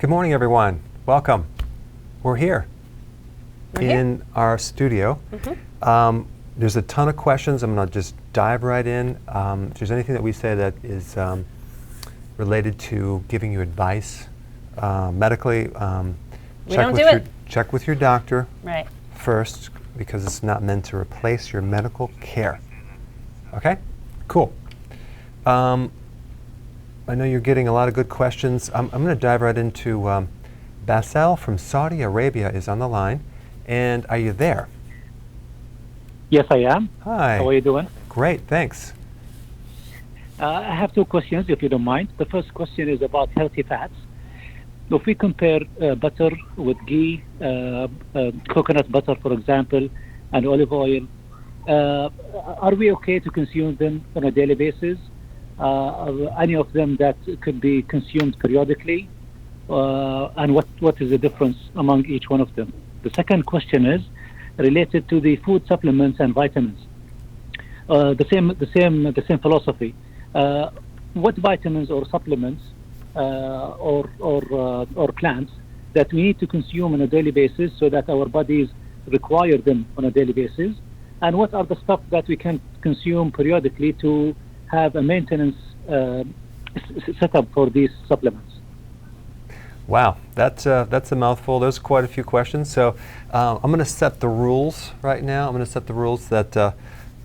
Good morning, everyone. Welcome. We're here We're in here. our studio. There's a ton of questions. I'm going to just dive right in. If there's anything that we say that is related to giving you advice medically, We don't do it. Check with your doctor Right. first, because it's not meant to replace your medical care. Okay? Cool. I know you're getting a lot of good questions. I'm going to dive right into Basel from Saudi Arabia is on the line. And are you there? Yes, I am. Hi. How are you doing? Great, thanks. I have two questions, if you don't mind. The first question is about healthy fats. If we compare butter with ghee, coconut butter, for example, and olive oil, are we okay to consume them on a daily basis? Any of them that could be consumed periodically? And what is the difference among each one of them? The second question is related to the food supplements and vitamins. The same philosophy. What vitamins or supplements or plants that we need to consume on a daily basis so that our bodies require them on a daily basis, and what are the stuff that we can consume periodically to have a maintenance setup for these supplements? Wow, that's a mouthful. There's quite a few questions. So I'm going to set the rules right now. I'm going to set the rules that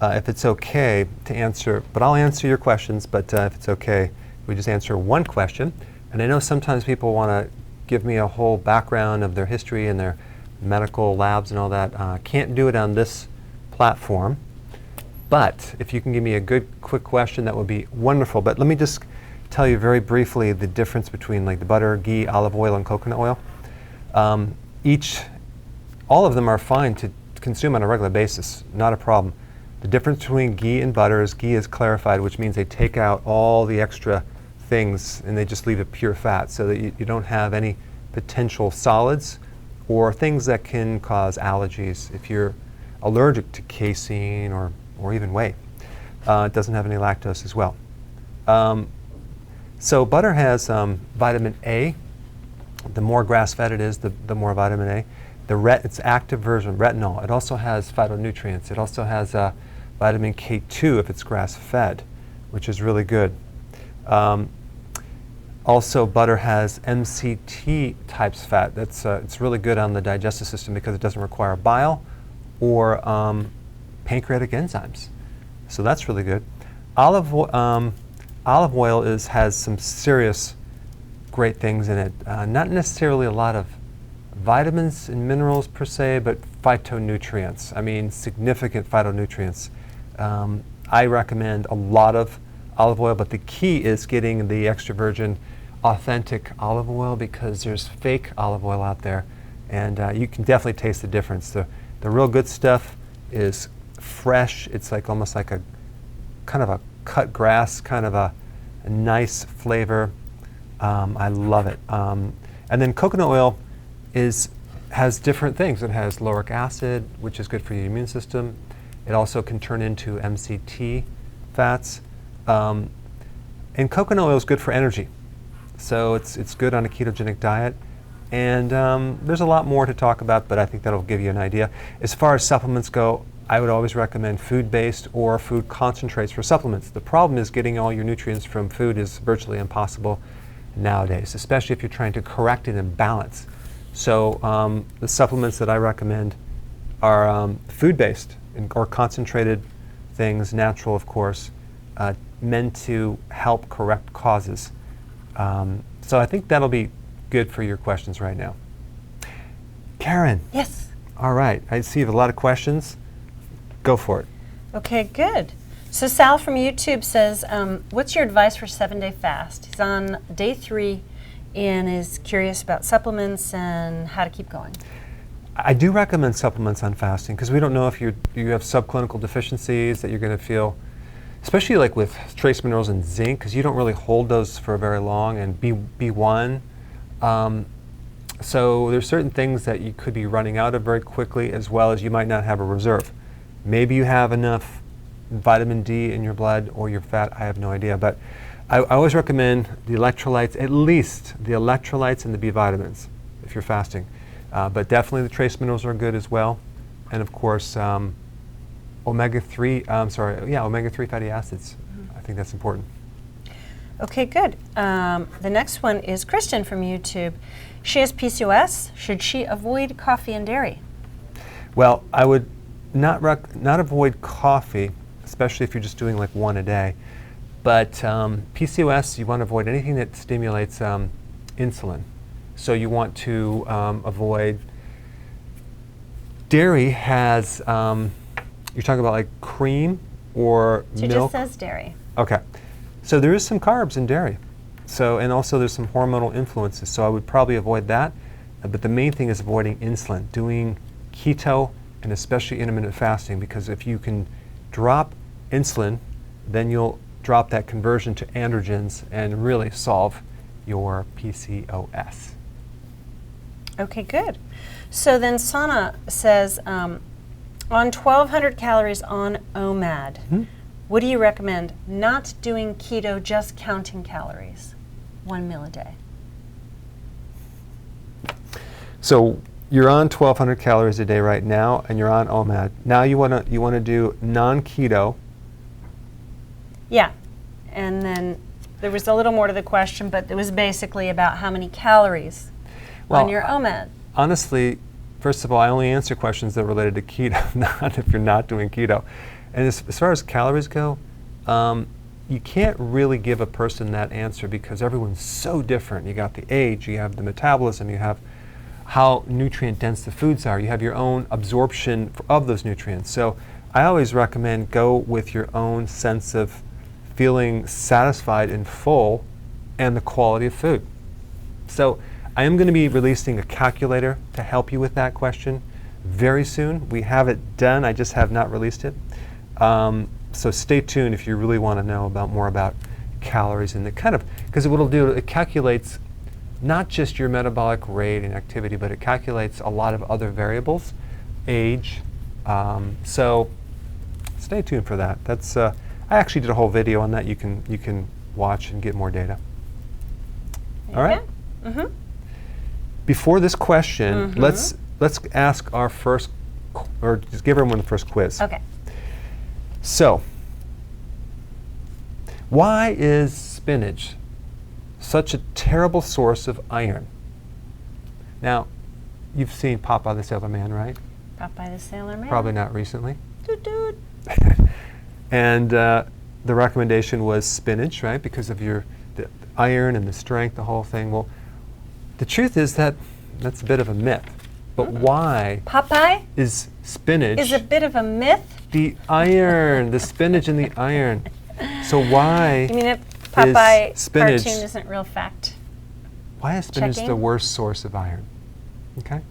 if it's okay to answer, but I'll answer your questions, but if it's okay, we just answer one question. And I know sometimes people want to give me a whole background of their history and their medical labs and all that. Can't do it on this platform. But if you can give me a good, quick question, that would be wonderful. But let me just tell you very briefly the difference between like the butter, ghee, olive oil, and coconut oil. All of them are fine to consume on a regular basis, not a problem. The difference between ghee and butter is ghee is clarified, which means they take out all the extra things and they just leave it pure fat, so that you don't have any potential solids or things that can cause allergies if you're allergic to casein or even whey. It doesn't have any lactose as well. So butter has vitamin A. The more grass-fed it is, the more vitamin A. Its active version, retinol. It also has phytonutrients. It also has vitamin K2 if it's grass-fed, which is really good. Also, butter has MCT types fat. It's really good on the digestive system because it doesn't require bile or pancreatic enzymes. So that's really good. Olive oil has some serious great things in it. Not necessarily a lot of vitamins and minerals per se, but phytonutrients. I mean, significant phytonutrients. I recommend a lot of olive oil, but the key is getting the extra virgin authentic olive oil, because there's fake olive oil out there, and you can definitely taste the difference. The real good stuff is fresh. It's like almost like a kind of a cut grass, kind of a nice flavor. I love it. And then coconut oil has different things. It has lauric acid, which is good for your immune system. It also can turn into MCT fats. And coconut oil is good for energy. So it's good on a ketogenic diet. And there's a lot more to talk about, but I think that'll give you an idea. As far as supplements go, I would always recommend food-based or food concentrates for supplements. The problem is getting all your nutrients from food is virtually impossible nowadays, especially if you're trying to correct an imbalance. So the supplements that I recommend are food-based or concentrated things, natural of course, meant to help correct causes. So I think that'll be good for your questions right now. Karen. Yes. All right, I see you have a lot of questions. Go for it. Okay, good. So Sal from YouTube says, what's your advice for 7-day fast? He's on day 3 and is curious about supplements and how to keep going. I do recommend supplements on fasting because we don't know if you have subclinical deficiencies that you're going to feel, especially like with trace minerals and zinc, because you don't really hold those for very long, and B1. So there's certain things that you could be running out of very quickly, as well as you might not have a reserve. Maybe you have enough vitamin D in your blood or your fat, I have no idea. But I always recommend the electrolytes, at least the electrolytes and the B vitamins if you're fasting. But definitely the trace minerals are good as well. And of course, omega-3 fatty acids. I think that's important. Okay, good. The next one is Kristen from YouTube. She has PCOS. Should she avoid coffee and dairy? Well, I would not avoid coffee, especially if you're just doing like one a day. But PCOS, you want to avoid anything that stimulates insulin. So you want to avoid dairy. Has you're talking about like cream or She milk? just says dairy. Okay, so there is some carbs in dairy. So, and also there's some hormonal influences. So I would probably avoid that. But the main thing is avoiding insulin, doing keto and especially intermittent fasting, because if you can drop insulin, then you'll drop that conversion to androgens and really solve your PCOS. Okay, good. So then Sana says, on 1,200 calories on OMAD, what do you recommend? Not doing keto, just counting calories, 1 meal a day. So you're on 1,200 calories a day right now, and you're on OMAD. Now you wanna do non-keto. Yeah, and then there was a little more to the question, but it was basically about how many calories on your OMAD. Honestly, first of all, I only answer questions that are related to keto, not if you're not doing keto. And as far as calories go, you can't really give a person that answer because everyone's so different. You got the age, you have the metabolism, you have how nutrient dense the foods are, you have your own absorption of those nutrients. So I always recommend go with your own sense of feeling satisfied and full and the quality of food. So I am going to be releasing a calculator to help you with that question very soon. We have it done, I just have not released it. So stay tuned if you really want to know more about calories and the kind of, because what it'll do, it calculates not just your metabolic rate and activity, but it calculates a lot of other variables, age. So stay tuned for that. That's I actually did a whole video on that. You can watch and get more data. All right. Mm-hmm. Before this question, let's ask our first, or just give everyone the first quiz. Okay. So, why is spinach such a terrible source of iron? Now, you've seen Popeye the Sailor Man, right? Popeye the Sailor Man. Probably not recently. Doot doot. And the recommendation was spinach, right? Because of the iron and the strength, the whole thing. Well, the truth is that that's a bit of a myth. But why Popeye is spinach is a bit of a myth? the iron, the spinach and the iron? So why You mean that Popeye spinach- cartoon isn't real fact? is spinach the Checking. worst source of iron? Okay,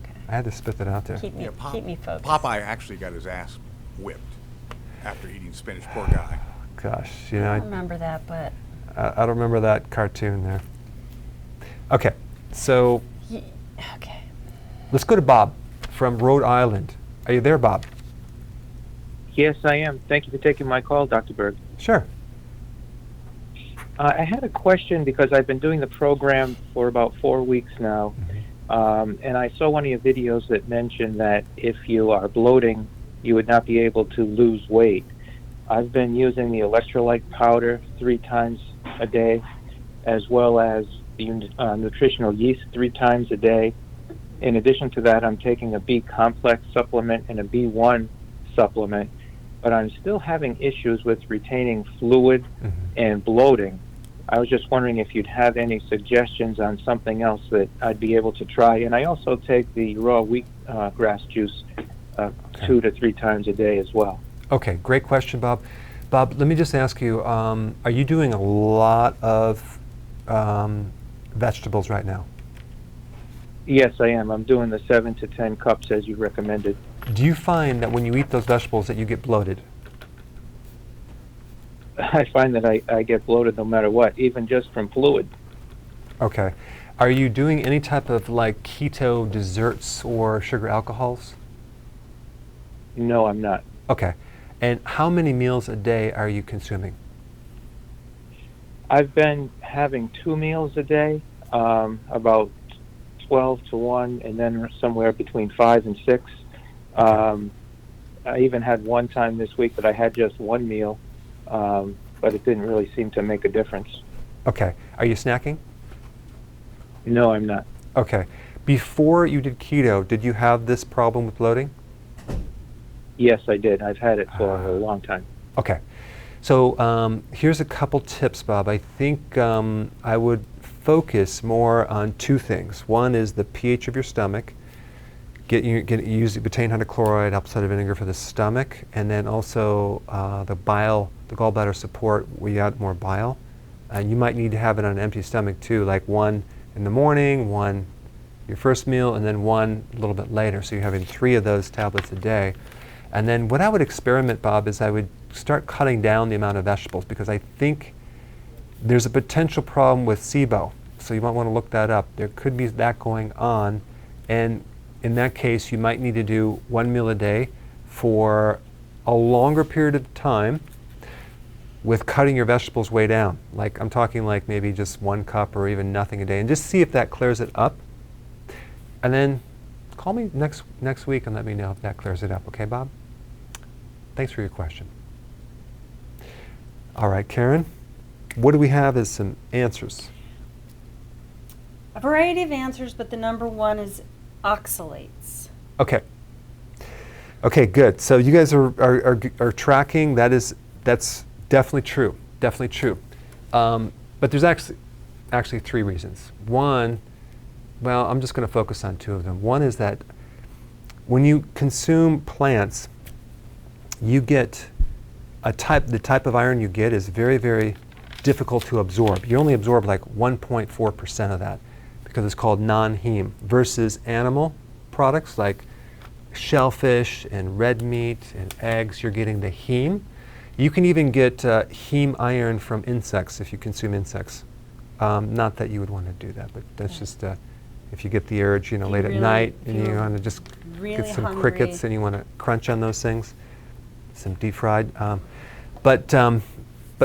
Okay. I had to spit that out there. Keep me focused. Popeye actually got his ass whipped after eating spinach. Poor guy. Gosh, I don't remember that, but I don't remember that cartoon there. Okay, so okay. let's go to Bob from Rhode Island. Are you there, Bob? Yes, I am. Thank you for taking my call, Dr. Berg. Sure. I had a question because I've been doing the program for about 4 weeks now, and I saw one of your videos that mentioned that if you are bloating, you would not be able to lose weight. I've been using the electrolyte powder 3 times a day, as well as the nutritional yeast 3 times a day. In addition to that, I'm taking a B complex supplement and a B1 supplement, but I'm still having issues with retaining fluid and bloating. I was just wondering if you'd have any suggestions on something else that I'd be able to try. And I also take the raw wheat grass juice 2 to 3 times a day as well. Okay, great question, Bob. Bob, let me just ask you, are you doing a lot of vegetables right now? Yes, I am. I'm doing the 7 to 10 cups as you recommended. Do you find that when you eat those vegetables that you get bloated? I find that I get bloated no matter what, even just from fluid. Okay. Are you doing any type of like keto desserts or sugar alcohols? No, I'm not. Okay. And how many meals a day are you consuming? I've been having 2 meals a day, about 12 to 1, and then somewhere between 5 and 6. I even had one time this week that I had just 1 meal, but it didn't really seem to make a difference. Okay. Are you snacking? No, I'm not. Okay. Before you did keto, did you have this problem with bloating? Yes, I did. I've had it for a long time. Okay. So here's a couple tips, Bob. I think I would focus more on 2 things. One is the pH of your stomach. Use betaine hydrochloride, apple cider vinegar for the stomach, and then also the gallbladder support. We add more bile, and you might need to have it on an empty stomach too, like 1 in the morning, 1 your first meal, and then 1 a little bit later. So you're having 3 of those tablets a day. And then what I would experiment, Bob, is I would start cutting down the amount of vegetables, because I think there's a potential problem with SIBO. So you might want to look that up. There could be that going on, and in that case, you might need to do 1 meal a day for a longer period of time with cutting your vegetables way down. Like I'm talking like maybe just 1 cup or even nothing a day, and just see if that clears it up. And then call me next week and let me know if that clears it up. Okay, Bob? Thanks for your question. All right, Karen, what do we have as some answers? A variety of answers, but the number 1 is oxalates. Okay. Okay, good. So you guys are tracking. That's definitely true. Definitely true. But there's actually 3 reasons. One, well, I'm just going to focus on 2 of them. One is that when you consume plants, you get the type of iron you get is very, very difficult to absorb. You only absorb like 1.4% of that, because it's called non-heme, versus animal products like shellfish and red meat and eggs. You're getting the heme. You can even get heme iron from insects if you consume insects. Not that you would want to do that, but that's just if you get the urge, late at night, and you want to just get some crickets and you want to crunch on those things, some deep fried. But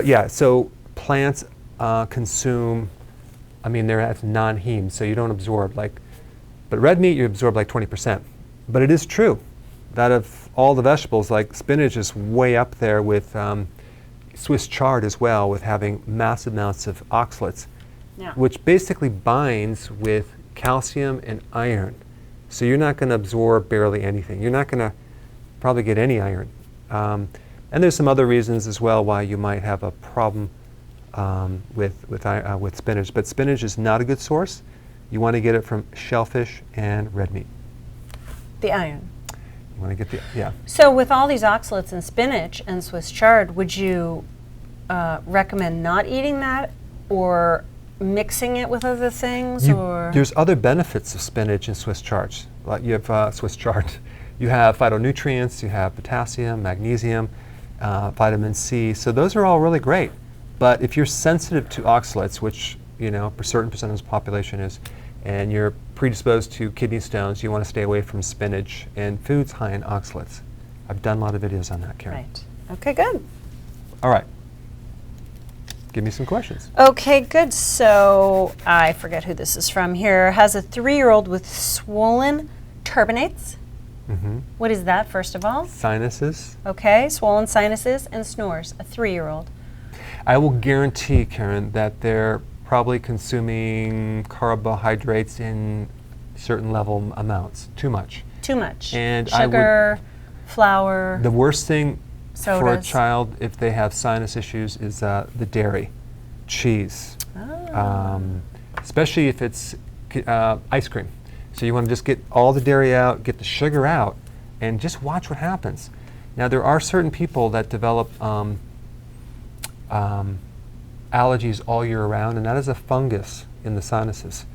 yeah, so plants consume. I mean, they're at non-heme, so you don't absorb but red meat you absorb like 20%. But it is true that of all the vegetables, like spinach is way up there with Swiss chard as well, with having massive amounts of oxalates, which basically binds with calcium and iron. So you're not going to absorb barely anything. You're not going to probably get any iron. And there's some other reasons as well why you might have a problem with spinach, but spinach is not a good source. You want to get it from shellfish and red meat. The iron. You want to get yeah. So with all these oxalates in spinach and Swiss chard, would you recommend not eating that, or mixing it with other things? Or there's other benefits of spinach and Swiss chard. You have Swiss chard. You have phytonutrients. You have potassium, magnesium, vitamin C. So those are all really great. But if you're sensitive to oxalates, which a certain percentage of the population is, and you're predisposed to kidney stones, you want to stay away from spinach and foods high in oxalates. I've done a lot of videos on that, Karen. Right. Okay, good. All right. Give me some questions. Okay, good. So I forget who this is from here. Has a 3-year-old with swollen turbinates. Mm-hmm. What is that, first of all? Sinuses. Okay, swollen sinuses and snores. A 3-year-old. I will guarantee, Karen, that they're probably consuming carbohydrates in certain level amounts. Too much. Too much. And sugar, flour. The worst thing sodas. For a child, if they have sinus issues, is the dairy, cheese, especially if it's ice cream. So you want to just get all the dairy out, get the sugar out, and just watch what happens. Now, there are certain people that develop allergies all year round, and that is a fungus in the sinuses.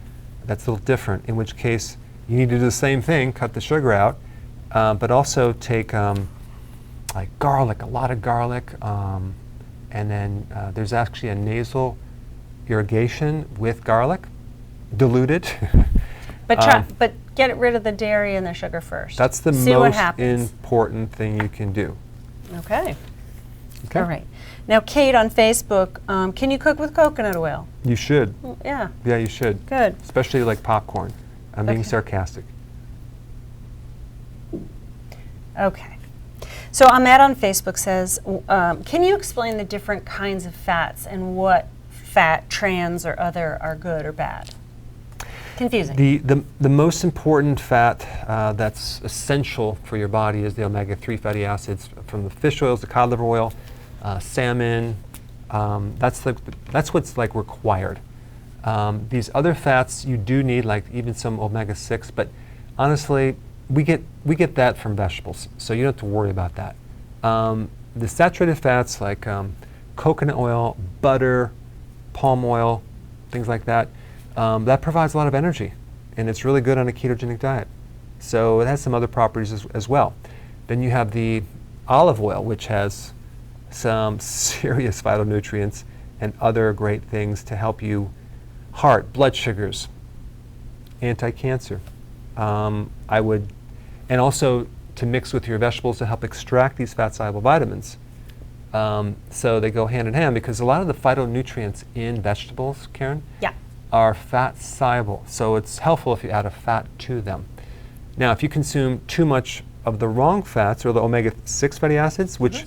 That's a little different, in which case you need to do the same thing, cut the sugar out, but also take like garlic, a lot of garlic, and then there's actually a nasal irrigation with garlic, diluted. But get rid of the dairy and the sugar first. That's the most important thing you can do. Okay. Okay. All right. Now, Kate on Facebook, can you cook with coconut oil? You should. Yeah. Yeah, you should. Good. Especially like popcorn. I'm being Okay. sarcastic. Okay. So Ahmed on Facebook says, can you explain the different kinds of fats and what fat, trans, or other are good or bad? Confusing. The most important fat that's essential for your body is the omega-3 fatty acids from the fish oils, the cod liver oil, salmon. That's what's like required. These other fats you do need, like even some omega-6, but honestly, we get that from vegetables, so you don't have to worry about that. The saturated fats like coconut oil, butter, palm oil, things like that, that provides a lot of energy, and it's really good on a ketogenic diet. So it has some other properties as well. Then you have the olive oil, which has some serious phytonutrients and other great things to help you heart, blood sugars, anti-cancer. I would, and also to mix with your vegetables to help extract these fat-soluble vitamins. So they go hand in hand because a lot of the phytonutrients in vegetables, Karen, Yeah. are fat-soluble. So it's helpful if you add a fat to them. Now, if you consume too much of the wrong fats or the omega-6 fatty acids, which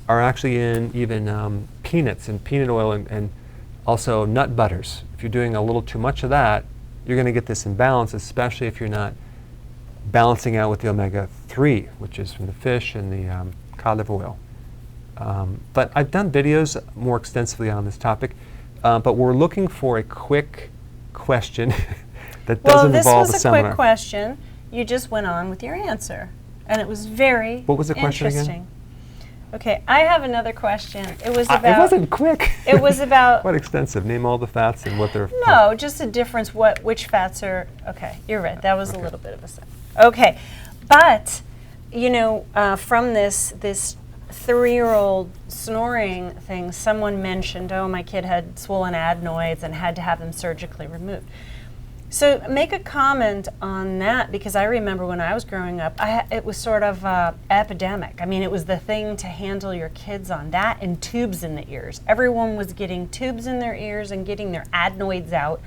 are actually in even peanuts and peanut oil and also nut butters, if you're doing a little too much of that, you're going to get this imbalance, especially if you're not balancing out with the omega-3, which is from the fish and the cod liver oil. But I've done videos more extensively on this topic, but we're looking for a quick question that doesn't involve a seminar. Well, this was a quick question. You just went on with your answer, and it was very What was the question again? interesting. Okay, I have another question. It was about. It wasn't quick. It was about. What extensive? Name all the fats and what they're. No, just a difference. Which fats are? Okay, you're right. That was a little bit of a. Okay, but you know, from this 3-year-old snoring thing, someone mentioned, oh, my kid had swollen adenoids and had to have them surgically removed. So make a comment on that, because I remember when I was growing up, it was sort of epidemic. I mean, it was the thing to handle your kids on, that and tubes in the ears. Everyone was getting tubes in their ears and getting their adenoids out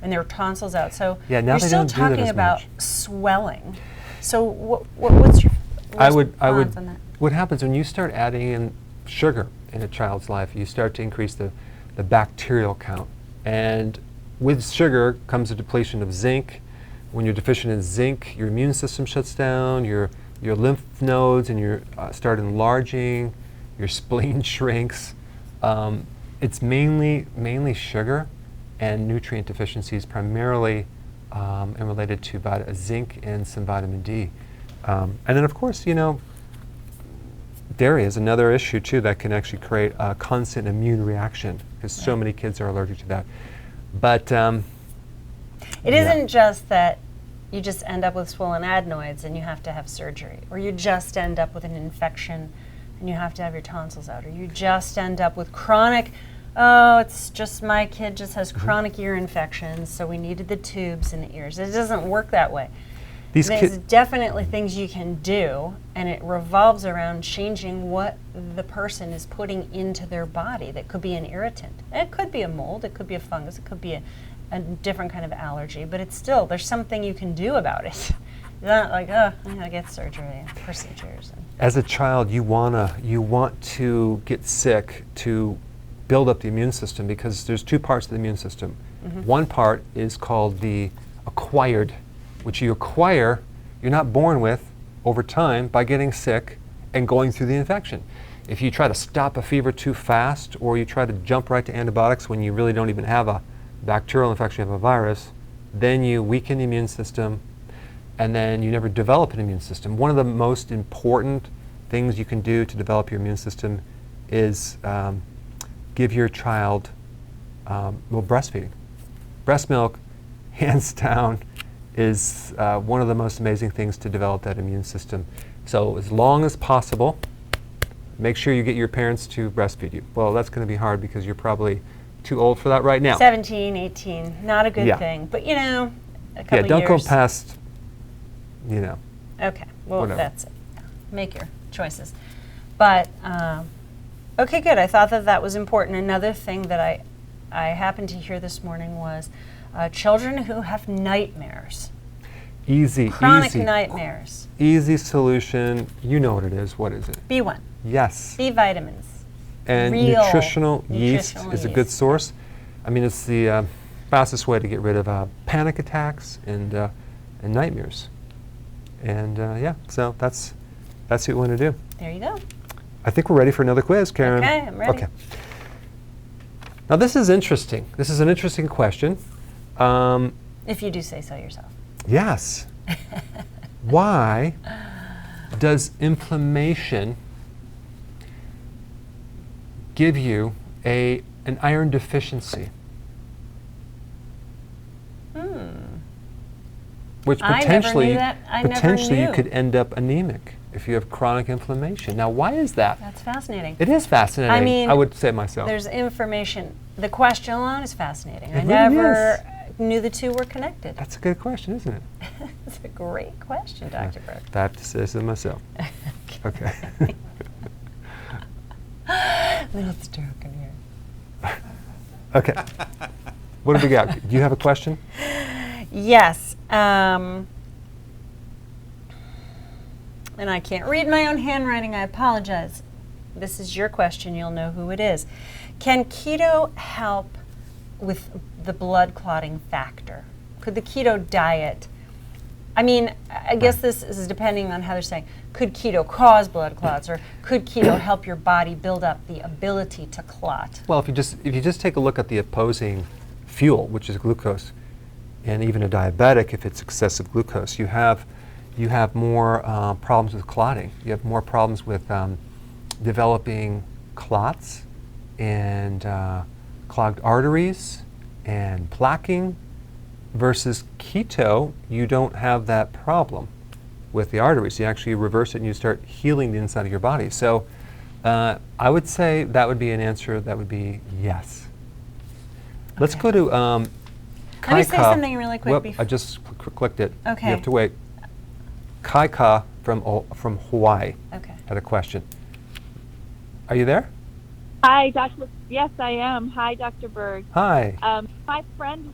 and their tonsils out. So yeah, now you're they still don't do that talking as about much. swelling. So what's your response on that? What happens when you start adding in sugar in a child's life, you start to increase the bacterial count. And with sugar comes a depletion of zinc. When you're deficient in zinc, your immune system shuts down, your lymph nodes, and you start enlarging, your spleen shrinks. It's mainly sugar and nutrient deficiencies, primarily and related to zinc and some vitamin D. And then, of course, you know, dairy is another issue too that can actually create a constant immune reaction, because so many kids are allergic to that. But it isn't just that you just end up with swollen adenoids and you have to have surgery, or you just end up with an infection and you have to have your tonsils out, or you just end up with chronic, oh, it's just my kid just has chronic ear infections, so we needed the tubes in the ears. It doesn't work that way. There's definitely things you can do, and it revolves around changing what the person is putting into their body. That could be an irritant. It could be a mold, it could be a fungus, it could be a different kind of allergy, but it's still, there's something you can do about it. It's not like, oh, I gotta get surgery and procedures. As a child, you want to get sick to build up the immune system, because there's two parts of the immune system. One part is called the acquired, which you acquire, you're not born with, over time by getting sick and going through the infection. If you try to stop a fever too fast, or you try to jump right to antibiotics when you really don't even have a bacterial infection, you have a virus, then you weaken the immune system, and then you never develop an immune system. One of the most important things you can do to develop your immune system is give your child breastfeeding. Breast milk, hands down, is one of the most amazing things to develop that immune system. So as long as possible, make sure you get your parents to breastfeed you. Well, that's going to be hard because you're probably too old for that right now. 17, 18, not a good thing. But you know, a couple don't years. go past, you know. Okay, well, whatever. that's it. Make your choices. But, okay, good. I thought that that was important. Another thing that I happened to hear this morning was children who have nightmares. Chronic nightmares. Easy solution. You know what it is. What is it? B1. Yes. B vitamins. And Real nutritional yeast nutritional is a yeast. good source. I mean, it's the fastest way to get rid of panic attacks and nightmares. And yeah, so that's what you want to do. There you go. I think we're ready for another quiz, Karen. Okay, I'm ready. Okay. Now this is interesting. This is an interesting question. If you do say so yourself. Yes. Why does inflammation give you an iron deficiency? Which I never potentially, knew that. I never potentially you knew. could end up anemic if you have chronic inflammation. Now, why is that? That's fascinating. It is fascinating. I mean, I would say myself. There's information. The question alone is fascinating. I It really never knew the two were connected. That's a good question, isn't it? That's a great question, Dr. Berg. That says it myself. Okay. Little stroke in here. Okay. What do we got? Do you have a question? Yes. And I can't read my own handwriting. I apologize. This is your question. You'll know who it is. Can keto help with the blood clotting factor? Could the keto diet, I mean, I guess this is depending on how they're saying, could keto cause blood clots, or could keto help your body build up the ability to clot? Well, if you just take a look at the opposing fuel, which is glucose, and even a diabetic, if it's excessive glucose, you have more problems with clotting. You have more problems with developing clots and clogged arteries and plaquing. Versus keto, you don't have that problem with the arteries. You actually reverse it and you start healing the inside of your body. So I would say that would be an answer that would be yes. Let's go to Let me say something really quick Whoop, before. I just clicked it. Okay. You have to wait. Kaika from Hawaii Okay. had a question. Are you there? Hi, Dr. Yes, I am. Hi, Dr. Berg. Hi. My friend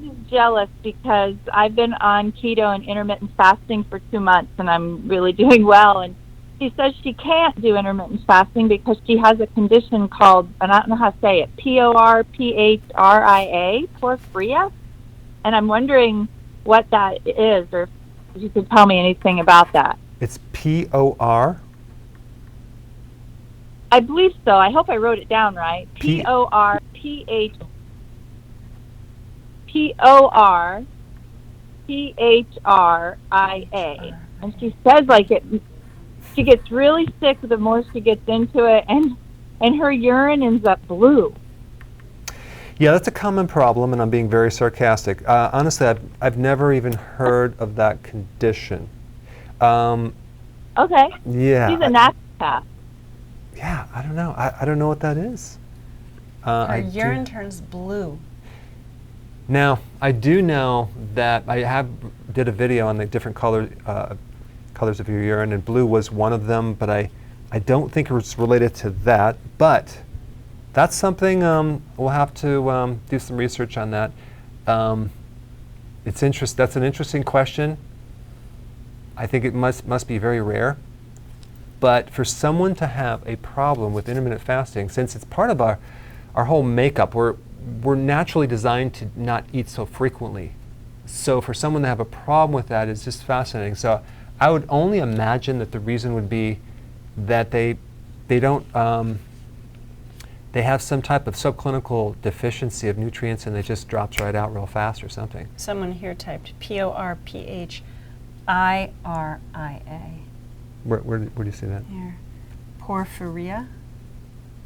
is jealous because I've been on keto and intermittent fasting for 2 months, and I'm really doing well. And she says she can't do intermittent fasting because she has a condition called, and I don't know how to say it, porphyria, porphyria. And I'm wondering what that is, or if you could tell me anything about that. It's P-O-R. I believe so. I hope I wrote it down right. Porphyria. And she says she gets really sick the more she gets into it, and her urine ends up blue. Yeah, that's a common problem, and I'm being very sarcastic. Honestly, I've never even heard of that condition. Okay. Yeah. She's a naturopath. Yeah, I don't know. I don't know what that is. Her urine turns blue. Now, I do know that I did a video on the different colors of your urine, and blue was one of them, but I don't think it was related to that. But that's something we'll have to do some research on that. That's an interesting question. I think it must be very rare. But for someone to have a problem with intermittent fasting, since it's part of our whole makeup, we're naturally designed to not eat so frequently. So for someone to have a problem with that is just fascinating. So I would only imagine that the reason would be that they don't they have some type of subclinical deficiency of nutrients, and it just drops right out real fast or something. Someone here typed porphyria. Where do you see that? Here. Porphyria.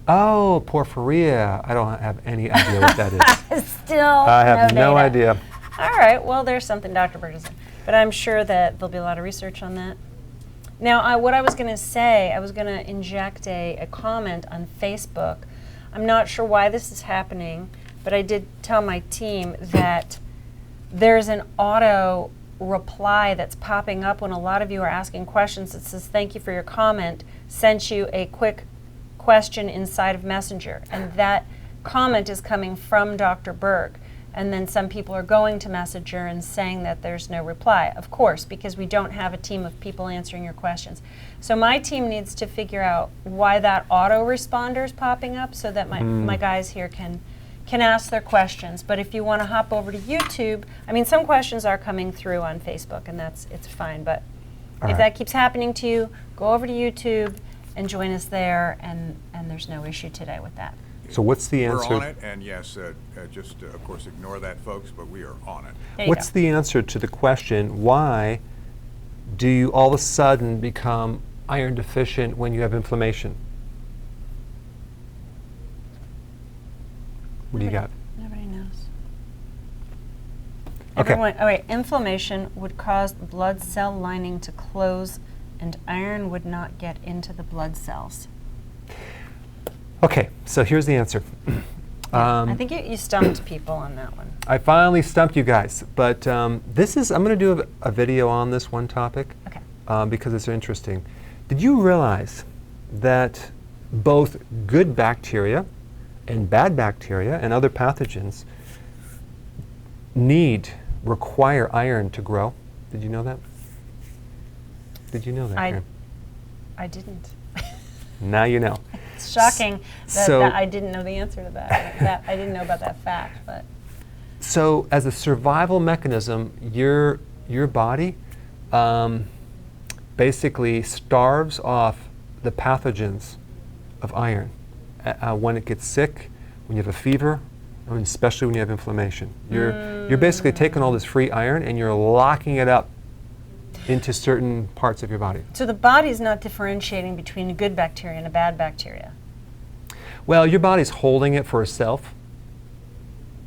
Oh, porphyria. I don't have any idea what that is. Still I have no data. idea. All right, well, there's something Dr. Berg said. But I'm sure that there'll be a lot of research on that. Now, what I was going to say, I was going to inject a comment on Facebook. I'm not sure why this is happening, but I did tell my team that there's an auto reply that's popping up when a lot of you are asking questions that says, thank you for your comment. sent you a quick question inside of Messenger, and that comment is coming from Dr. Berg. And then some people are going to Messenger and saying that there's no reply, of course, because we don't have a team of people answering your questions. So my team needs to figure out why that autoresponder is popping up so that my guys here can ask their questions. But if you want to hop over to YouTube, I mean, some questions are coming through on Facebook, and it's fine. But if that keeps happening to you, go over to YouTube and join us there, and there's no issue today with that. So what's the answer? We're on it, and yes, just of course ignore that, folks, but we are on it. There you What's go. the answer to the question, why do you all of a sudden become iron deficient when you have inflammation? What do you got? Nobody knows. Okay. Everyone, oh wait, inflammation would cause the blood cell lining to close and iron would not get into the blood cells. Okay, so here's the answer. I think you stumped people on that one. I finally stumped you guys, but I'm going to do a video on this one topic because it's interesting. Did you realize that both good bacteria and bad bacteria and other pathogens require iron to grow? Did you know that? Did you know that, Karen? I didn't. Now you know. It's shocking that So- I didn't know the answer to that. I didn't know about that fact, but So as a survival mechanism, your body basically starves off the pathogens of iron when it gets sick, when you have a fever, and especially when you have inflammation. You're basically taking all this free iron and you're locking it up into certain parts of your body. so the body's not differentiating between a good bacteria and a bad bacteria. Well, your body's holding it for itself,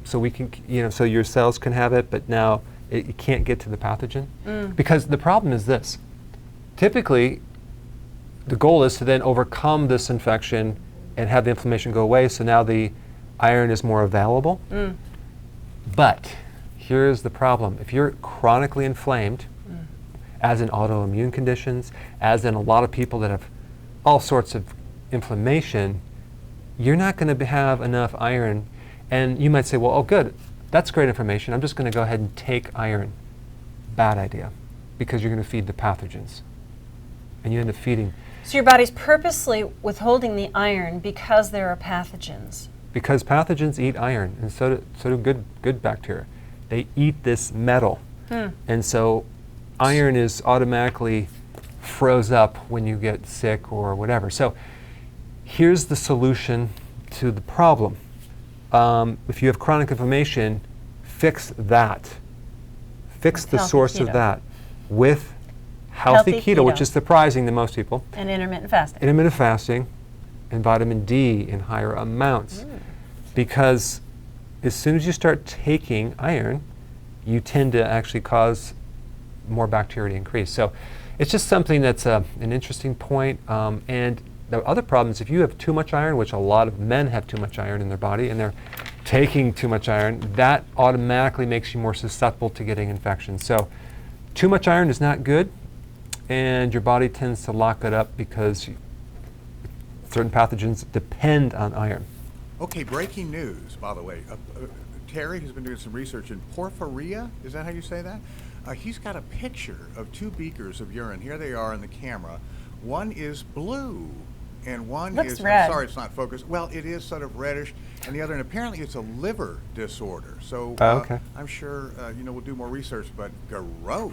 so we can, so your cells can have it, but now it can't get to the pathogen. Because the problem is this. Typically, the goal is to then overcome this infection and have the inflammation go away, so now the iron is more available. But here's the problem. If you're chronically inflamed, as in autoimmune conditions, as in a lot of people that have all sorts of inflammation, you're not going to have enough iron. And you might say, well, oh good, that's great information. I'm just going to go ahead and take iron. Bad idea, because you're going to feed the pathogens. And you end up feeding. So your body's purposely withholding the iron because there are pathogens. Because pathogens eat iron, and so do good bacteria. They eat this metal. And so iron is automatically froze up when you get sick or whatever. So here's the solution to the problem. If you have chronic inflammation, fix that. Fix the Healthy source keto. of that with healthy keto, which keto. is surprising to most people. And intermittent fasting. Intermittent fasting and vitamin D in higher amounts. Because as soon as you start taking iron, you tend to actually cause more bacteria to increase. So it's just something that's an interesting point. And the other problem is if you have too much iron, which a lot of men have too much iron in their body, and they're taking too much iron, that automatically makes you more susceptible to getting infections. So too much iron is not good, and your body tends to lock it up because certain pathogens depend on iron. Okay, breaking news, by the way. Terry has been doing some research in porphyria. Is that how you say that? He's got a picture of 2 beakers of urine. Here they are in the camera. One is blue, and one Looks is, red. I'm sorry it's not focused. Well, it is sort of reddish, and the other, and apparently it's a liver disorder. So Okay. I'm sure, we'll do more research, but gross.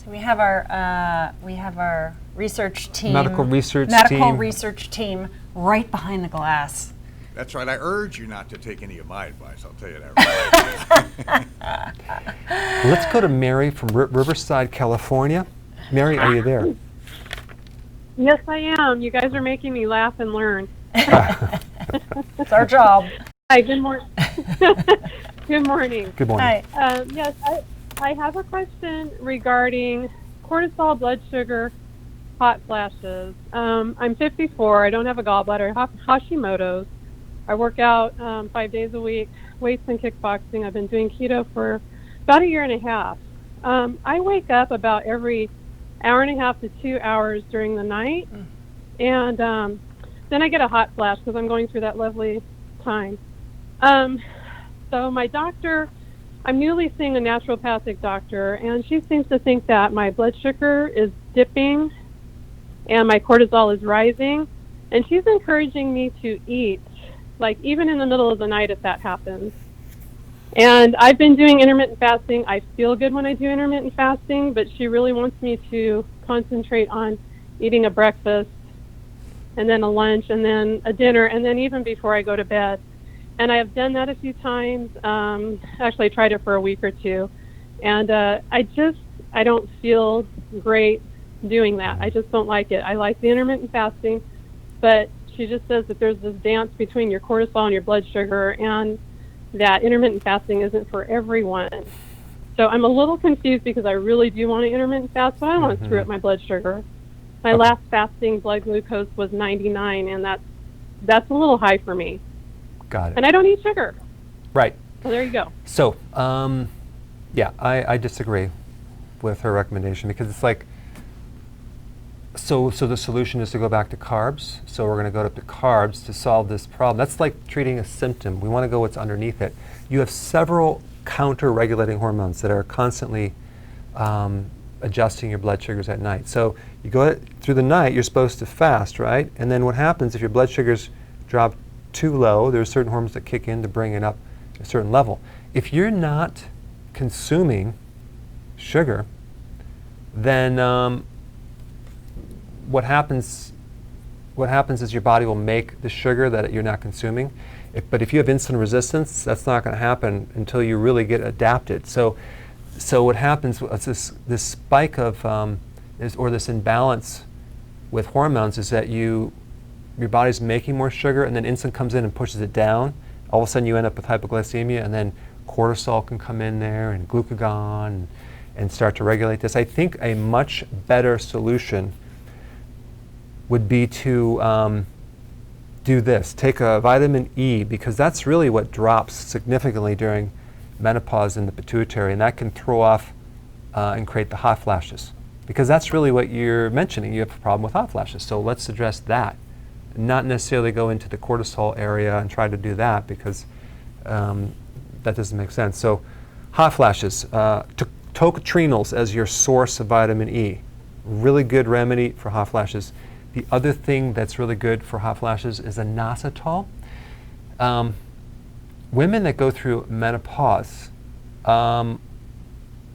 So we have our research team. Medical research medical team. research team right behind the glass. That's right. I urge you not to take any of my advice. I'll tell you that right. Let's go to Mary from Riverside, California. Mary, are you there? Yes, I am. You guys are making me laugh and learn. It's our job. Hi, good morning. Good morning. Good morning. Hi. Yes, I have a question regarding cortisol, blood sugar, hot flashes. I'm 54. I don't have a gallbladder. Hashimoto's. I work out 5 days a week, weights and kickboxing. I've been doing keto for about 1.5 years. I wake up about every 1.5 to 2 hours during the night, And then I get a hot flash because I'm going through that lovely time. So my doctor, I'm newly seeing a naturopathic doctor, and she seems to think that my blood sugar is dipping and my cortisol is rising. And she's encouraging me to eat, like even in the middle of the night if that happens. And I've been doing intermittent fasting. I feel good when I do intermittent fasting, but she really wants me to concentrate on eating a breakfast and then a lunch and then a dinner and then even before I go to bed. And I have done that a few times. Actually, I tried it for a week or two. And I don't feel great doing that. I just don't like it. I like the intermittent fasting, but she just says that there's this dance between your cortisol and your blood sugar, and that intermittent fasting isn't for everyone. So I'm a little confused because I really do want to intermittent fast, but I don't want to screw up my blood sugar. My last fasting blood glucose was 99, and that's a little high for me. Got it. And I don't eat sugar. Right. So there you go. So, yeah, I disagree with her recommendation because it's like, so the solution is to go back to carbs. So we're going to go to carbs to solve this problem. That's like treating a symptom. We want to go what's underneath it. You have several counter-regulating hormones that are constantly adjusting your blood sugars at night. So you go through the night, you're supposed to fast, right? And then what happens if your blood sugars drop too low, there's certain hormones that kick in to bring it up to a certain level. If you're not consuming sugar, then what happens is your body will make the sugar that you're not consuming. But if you have insulin resistance, that's not going to happen until you really get adapted. So what happens is this spike of or this imbalance with hormones is that your body's making more sugar, and then insulin comes in and pushes it down. All of a sudden you end up with hypoglycemia, and then cortisol can come in there and glucagon and start to regulate this. I think a much better solution would be to do this. Take a vitamin E, because that's really what drops significantly during menopause in the pituitary, and that can throw off and create the hot flashes. Because that's really what you're mentioning. You have a problem with hot flashes. So let's address that. Not necessarily go into the cortisol area and try to do that, because that doesn't make sense. So hot flashes, tocotrienols as your source of vitamin E. Really good remedy for hot flashes. The other thing that's really good for hot flashes is inositol. Women that go through menopause,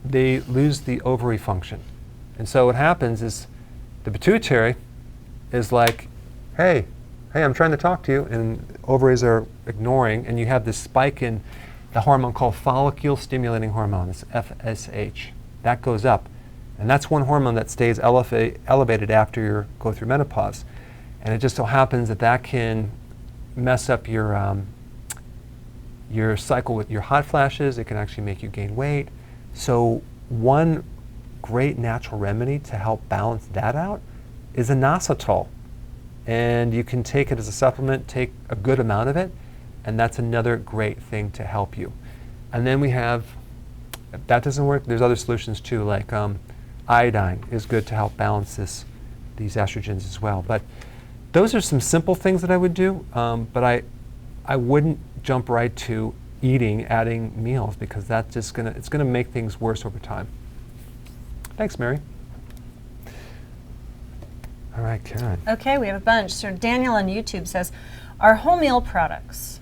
they lose the ovary function. And so what happens is the pituitary is like, hey, I'm trying to talk to you, and ovaries are ignoring, and you have this spike in the hormone called follicle stimulating hormone, it's FSH. That goes up. And that's one hormone that stays elevated after you go through menopause. And it just so happens that can mess up your cycle with your hot flashes. It can actually make you gain weight. So one great natural remedy to help balance that out is inositol. And you can take it as a supplement, take a good amount of it, and that's another great thing to help you. And then we have, if that doesn't work, there's other solutions too, like iodine is good to help balance these estrogens as well. But those are some simple things that I would do, but I wouldn't jump right to adding meals, because that's just it's gonna make things worse over time. Thanks, Mary. All right, Karen. Okay, we have a bunch. So Daniel on YouTube says, are wholemeal products,